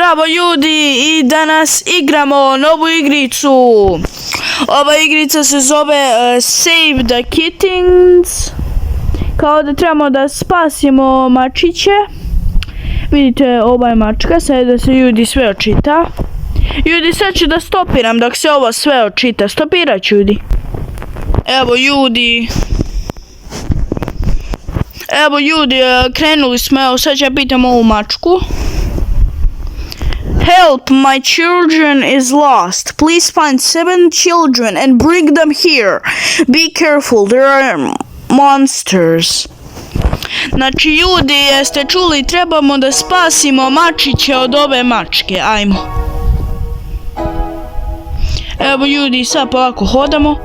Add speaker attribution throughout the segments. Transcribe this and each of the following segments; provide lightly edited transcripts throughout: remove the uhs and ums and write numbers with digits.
Speaker 1: Zdravo ljudi, i danas igramo novu igricu. Ova igrica se zove Save the Kittens. Kao da trebamo da spasimo mačiće. Vidite, ova je mačka, sad da se ljudi sve očita. Ljudi, sad ću da stopiram dok se ovo sve očita. Stopirat ću, ljudi. Evo ljudi, krenuli smo, evo sad ću ja pitam ovu mačku. Help, my children is lost. Please find 7 children and bring them here. Be careful, there are monsters. Znači ljudi, jeste čuli, trebamo da spasimo mačiće od ove mačke, ajmo. Evo ljudi, sad polako hodamo.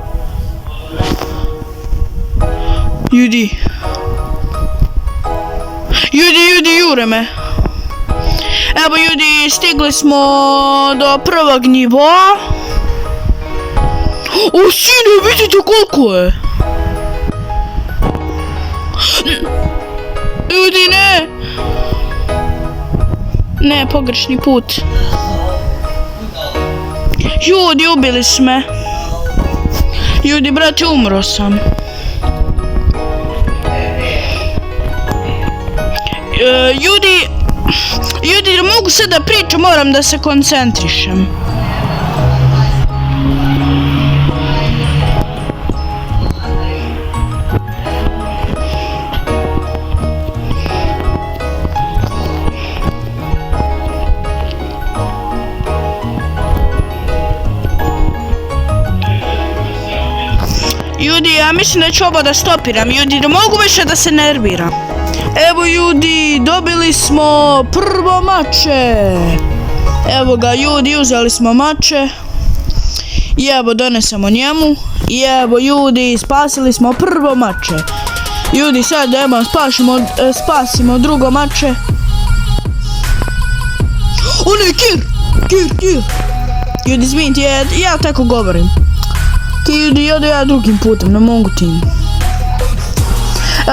Speaker 1: Ljudi, jure me. Evo ljudi, stigli smo do prvog nivoa. O, sine, vidite koliko je. Ljudi, ne. Ne, pogrešni put. Ljudi, ubili su me. Ljudi, brate, umro sam. Ljudi, mogu sad da pričam, moram da se koncentrišem. Ljudi, ja mislim da ću ovo da stopiram. Ljudi, da mogu više da se nerviram. Evo ljudi, dobili smo prvo mače. Evo ga ljudi, uzeli smo mače. I evo donesemo njemu. I evo ljudi, spasili smo prvo mače. Ljudi, sad evo spasimo drugo mače. O ne, kir. Ljudi, izvinite, ja tako govorim. Ljudi, ja drugim putem, ne mogu tim.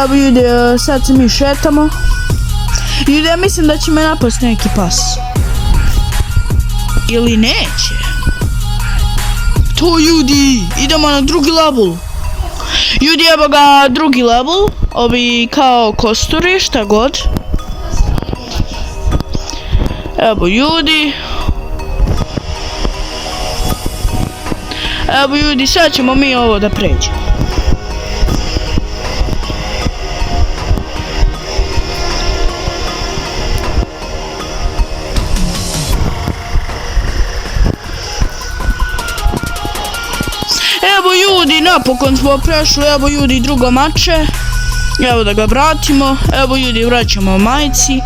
Speaker 1: Evo ljudi, sad se mi šetamo. Ljudi, ja mislim da će me napast neki pas. Ili neće. To ljudi, idemo na drugi level. Ljudi, evo ga drugi level. Ovi kao kosturi, šta god. Evo ljudi. Evo ljudi, sad ćemo mi ovo da pređemo. Evo ljudi, napokon smo prešli, evo ljudi, drugo mače. Evo da ga vratimo, evo ljudi, vraćamo majci.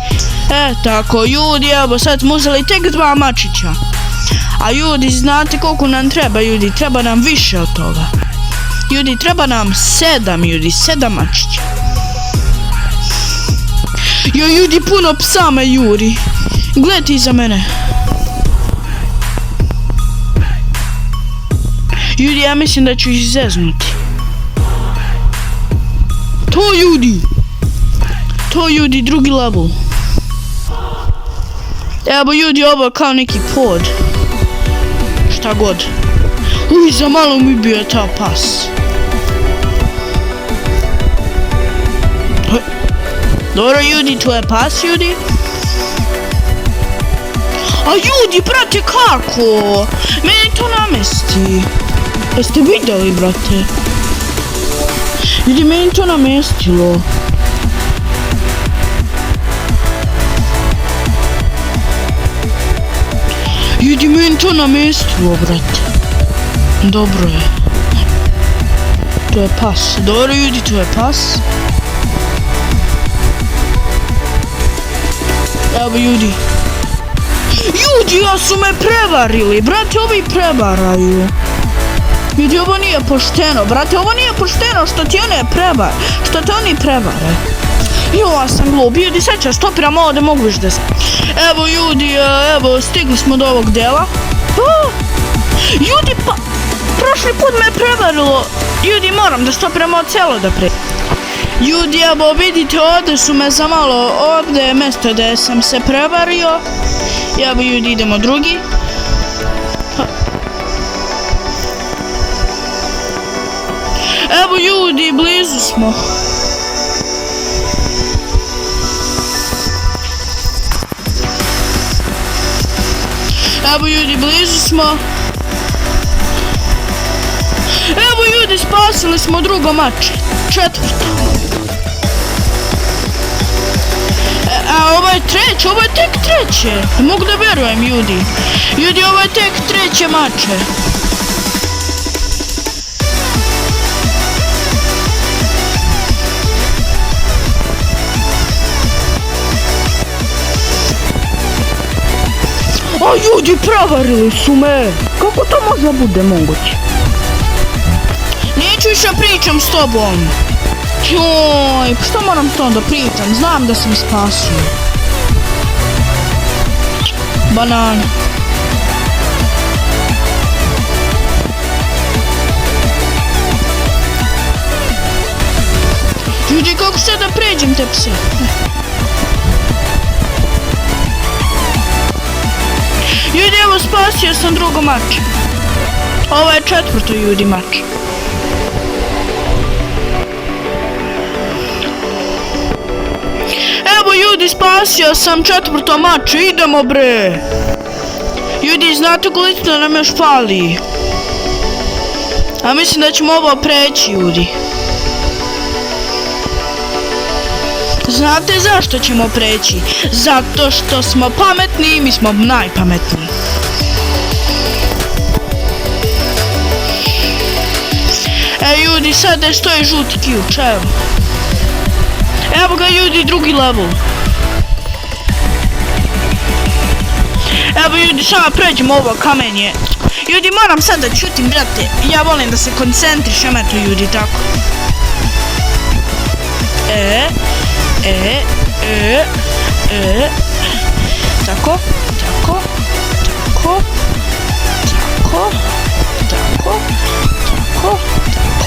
Speaker 1: Tako ljudi, evo sad smo uzeli tek 2 mačića. A ljudi, znate koliko nam treba, ljudi, treba nam više od toga. Ljudi, treba nam 7 mačića. Ljudi, puno psa me juri. Gledajte iza mene. Ljudi, ja mislim da ću ih zeznuti. To ljudi, drugi level. Evo ljudi, ovo je kao neki pod. Šta god. Uj, za malo mi bio ta pas. Dobro ljudi, to je pas ljudi. A ljudi, brate, kako? Meni to namesti. Jeste vidjeli, brate? Ljudi, meni to namestilo. Ljudi, meni to namestilo, brate. Dobro je. To je pas. Dobro ljudi, to je pas. Evo ljudi. Ljudi, ja su me prevarili. Brate, ovi prevaraju. Ljudi, ovo nije pošteno, brate, ovo nije pošteno što te oni prevare. Ja sam glup, ljudi, sad ću stopiram ovo da mogu više da se... Evo ljudi, evo, stigli smo do ovog dela. Ljudi, pa, prošli put me prevarilo. Ljudi, moram da stopiram ovo celo da pre... Ljudi, evo vidite, ovdje su me za malo, ovdje je mjesto gdje sam se prevario. Evo ljudi, idemo drugi. Evo ljudi, blizu smo. Evo ljudi, blizu smo. Evo ljudi, spasili smo drugo mače. Četvrto. A ovo je treće, ovo je tek treće. Ne mogu da vjerujem ljudi. Ljudi, ovo je tek treće mače. A ljudi, prevarili su me. Kako to možda bude moguće? Neću više pričam s tobom. Joj, što moram to da pričam? Znam da sam spasio. Banan. Ljudi, kako sad da pređem te pse? Ljudi, evo spasio sam drugo mače. Ovo je četvrto ljudi mač. Evo ljudi, spasio sam četvrto mače, idemo bre. Ljudi, znate koliko nam još fali? A mislim da ćemo ovo preći ljudi. Znate zašto ćemo preći? Zato što smo pametni i mi smo najpametniji. Ljudi, sad je stoji žuti ključ, evo. Evo ga ljudi, drugi level. Evo ljudi, sada pređemo ovo kamenje. Ljudi, moram sad da čutim, brate. Ja volim da se koncentrišem, eto ljudi, tako. Tako, tako, tako, tako, tako,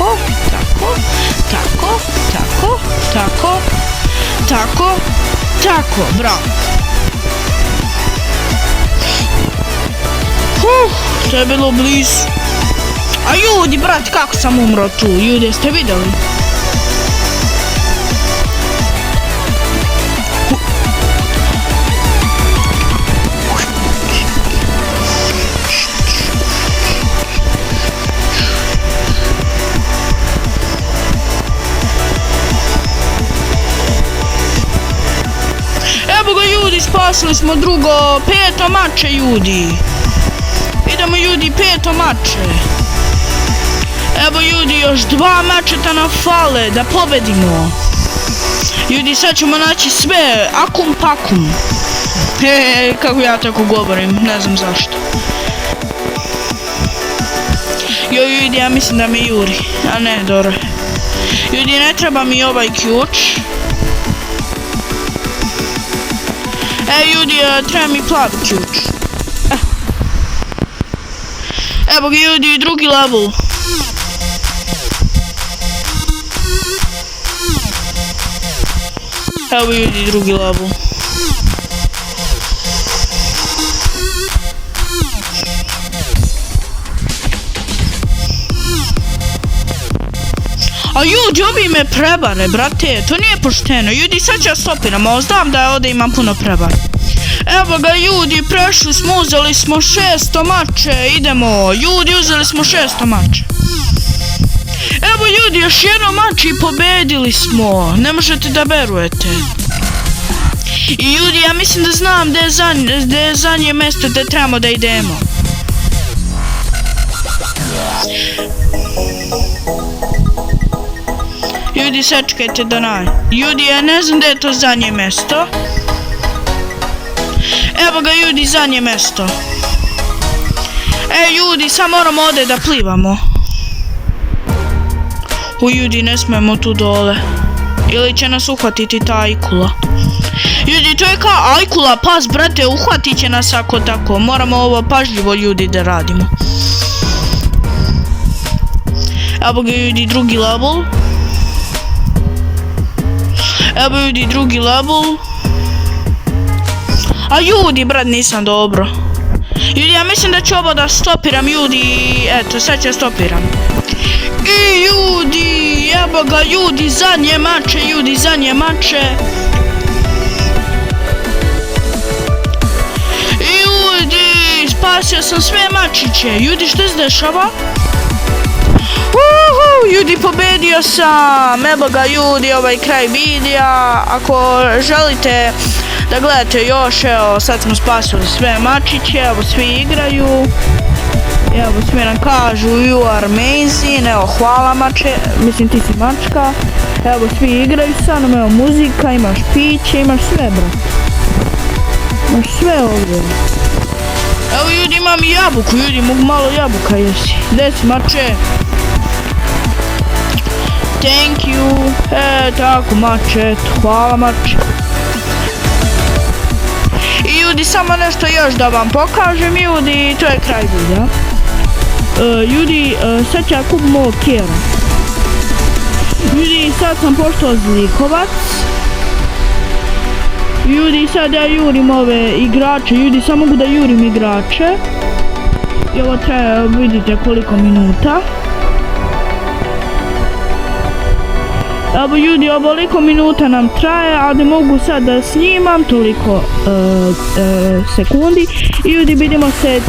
Speaker 1: tako, tako, tako, tako, tako, tako, tako, bravo. To je bilo blizu. A ljudi, brate, kako sam umro tu, ljudi, jeste vidjeli? Spasili smo drugo, peto mače ljudi. Idemo ljudi, peto mače. Evo ljudi, još dva mačeta nam fale da pobedimo. Ljudi, sad ćemo naći sve, akum pakum. Kako ja tako govorim, ne znam zašto. Joj ljudi, ja mislim da mi juri, a ne, dobro. Ljudi, ne treba mi ovaj ključ. Ljudi, treba mi plavi ključ. Evo ga ljudi, drugi level. Evo ljudi, drugi level. A ljudi, ovi me prebare, brate, to nije pošteno. Ljudi, sad ću ja stopiram, ali znam da ovdje imam puno prebara. Evo ga ljudi, prešli smo, uzeli smo 600 mače, idemo. Ljudi, uzeli smo 600 mače. Evo ljudi, još jedno mače i pobedili smo, ne možete da verujete. I ljudi, ja mislim da znam gdje je zadnje mjesto gdje trebamo da idemo. Ljudi, sačekajte da nađem. Ljudi, ja ne znam gdje je to zadnje mjesto. Evo ga ljudi, zadnje mjesto. Ljudi, sad moramo ovdje da plivamo. Ljudi, ne smijemo tu dole. Ili će nas uhvatiti ta ajkula. Ljudi, to je kao ajkula, pas brate, uhvatit će nas ako tako. Moramo ovo pažljivo ljudi da radimo. Evo ga ljudi, drugi level. Evo ljudi, drugi level. A ljudi, brat, nisam dobro. Ljudi, ja mislim da ću ovo da stopiram, ljudi. Eto, sad ću stopiram. I ljudi, evo ga, ljudi, zadnje mače, ljudi, zadnje mače. I ljudi, spasio sam sve mačiće. Ljudi, što se dešava? Ljudi, pobedio sam. Evo ga, ljudi, ovaj kraj videa. Ako želite da gledate još, evo, sad smo spasili sve mačiće, evo, svi igraju. Evo, svi nam kažu, you are amazing, evo, hvala mače, mislim ti si mačka. Evo, svi igraju sa mnom, evo, muzika, imaš piće, imaš sve, bro. Imaš sve ovdje. Evo, ljudi, imam i jabuku, ljudi, mogu malo jabuka jesi. Gdje si, mače? Thank you. Tako, mače, hvala, mače. I ljudi, samo nešto još da vam pokažem, ljudi, to je kraj videa. Ljudi, sad ću ja kupim ovog kjera. Ljudi, sad sam postao zlikovac. Ljudi, sad ja jurim ove igrače, ljudi, samo mogu da jurim igrače. I ovo traje, vidite koliko minuta. Evo ljudi, ovoliko minuta nam traje, ali ne mogu sad da snimam toliko sekundi. I ljudi, vidimo se